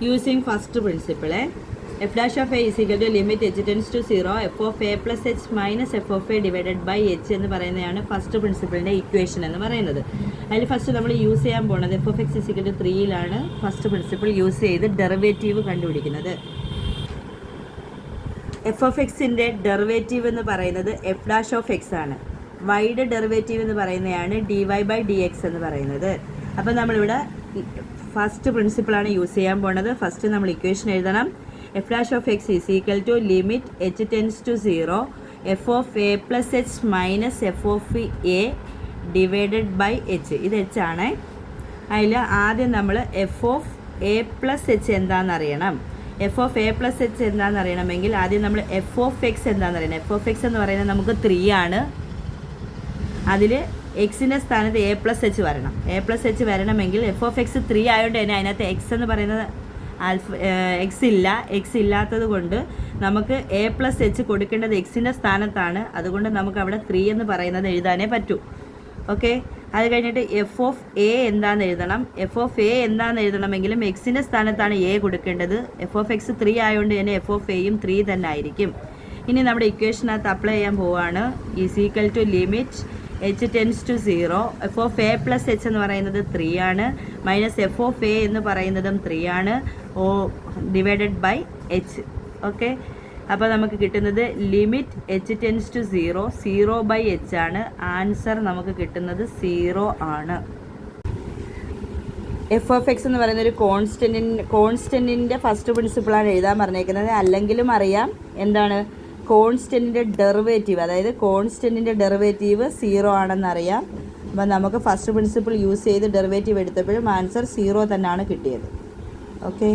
Using first principle, f dash of a is equal to limit h tends to 0 f of a plus h minus f of a divided by h എന്ന് പറയുന്നതാണ് first പ്രിൻസിപ്പിളിൻ്റെ equation എന്ന് പറയുന്നത്. അതിൽ first നമ്മൾ use ചെയ്യാൻ പോകുന്നത് F of X is equal to 3യിലാണ് first principle use ചെയ്ത് ഡെറിവേറ്റീവ് കണ്ടുപിടിക്കുന്നത്. എഫ് ഓഫ് എക്സിൻ്റെ ഡെറിവേറ്റീവ് എന്ന് പറയുന്നത് എഫ് ഡാഷ് ഓഫ് എക്സ് ആണ്. വൈയുടെ ഡെറിവേറ്റീവ് എന്ന് പറയുന്നതാണ് d y by d x എന്ന് പറയുന്നത്. അപ്പോൾ നമ്മളിവിടെ ഫസ്റ്റ് പ്രിൻസിപ്പിളാണ് യൂസ് ചെയ്യാൻ പോണത്. ഫസ്റ്റ് നമ്മൾ ഇക്വേഷൻ എഴുതണം. F dash of X is equal to limit H tends to 0 F of A plus H minus F of A divided by H. ഇത് H ആണ്. അതിൽ ആദ്യം നമ്മൾ F of A plus H എന്താണെന്നറിയണം. F of A plus H എന്താണെന്ന് അറിയണമെങ്കിൽ ആദ്യം നമ്മൾ എഫ് ഓഫ് എക്സ് എന്താണെന്ന് അറിയണം. എഫ് ഓഫ് എക്സ് എന്ന് പറയുന്നത് നമുക്ക് 3 ആണ്. അതിൽ എക്സിൻ്റെ സ്ഥാനത്ത് എ പ്ലസ് എച്ച് വരണം. എ പ്ലസ് എച്ച് വരണമെങ്കിൽ എഫ് ഓഫ് എക്സ് 3 ആയതുകൊണ്ട് തന്നെ അതിനകത്ത് എക്സ് എന്ന് പറയുന്നത് എക്സ് ഇല്ല. എക്സ് ഇല്ലാത്തത് കൊണ്ട് നമുക്ക് എ പ്ലസ് എച്ച് കൊടുക്കേണ്ടത് എക്സിൻ്റെ സ്ഥാനത്താണ്. അതുകൊണ്ട് നമുക്ക് അവിടെ 3 എന്ന് പറയുന്നത് എഴുതാനേ പറ്റൂ. ഓക്കെ, അത് കഴിഞ്ഞിട്ട് എഫ് ഓഫ് എ എന്താണെന്ന് എഴുതണം. എഫ് ഓഫ് എ എന്താണെന്ന് എഴുതണമെങ്കിലും എക്സിൻ്റെ സ്ഥാനത്താണ് എ കൊടുക്കേണ്ടത്. എഫ് ഓഫ് എക്സ് 3 ആയതുകൊണ്ട് തന്നെ എഫ് ഓഫ് എയും 3 തന്നെ ആയിരിക്കും. ഇനി നമ്മുടെ ഇക്വേഷനകത്ത് അപ്ലൈ ചെയ്യാൻ പോവുകയാണ്. Is equal to limit H tends to 0 F of A plus h എന്ന് പറയുന്നത് 3 ആണ്. മൈനസ് എഫ് ഓഫ് എ എന്ന് പറയുന്നതും 3 ആണ്. O divided by h. Okay, അപ്പോൾ നമുക്ക് കിട്ടുന്നത് limit H tends to 0 by h ആണ്. ആൻസർ നമുക്ക് കിട്ടുന്നത് 0 ആണ്. എഫ് ഓഫ് എക്സ് എന്ന് പറയുന്ന ഒരു കോൺസ്റ്റൻറ്റിൻ്റെ ഫസ്റ്റ് പ്രിൻസിപ്പിളാണ് എഴുതാൻ പറഞ്ഞേക്കുന്നത്. അല്ലെങ്കിലും അറിയാം എന്താണ് കോൺസ്റ്റൻറ്റിൻ്റെ ഡെറിവേറ്റീവ്, അതായത് കോൺസ്റ്റൻറ്റിൻ്റെ ഡെറിവേറ്റീവ് 0 ആണെന്നറിയാം. അപ്പം നമുക്ക് ഫസ്റ്റ് പ്രിൻസിപ്പിൾ യൂസ് ചെയ്ത് ഡെറിവേറ്റീവ് എടുത്തപ്പോഴും ആൻസർ 0 തന്നെയാണ് കിട്ടിയത്. ഓക്കെ.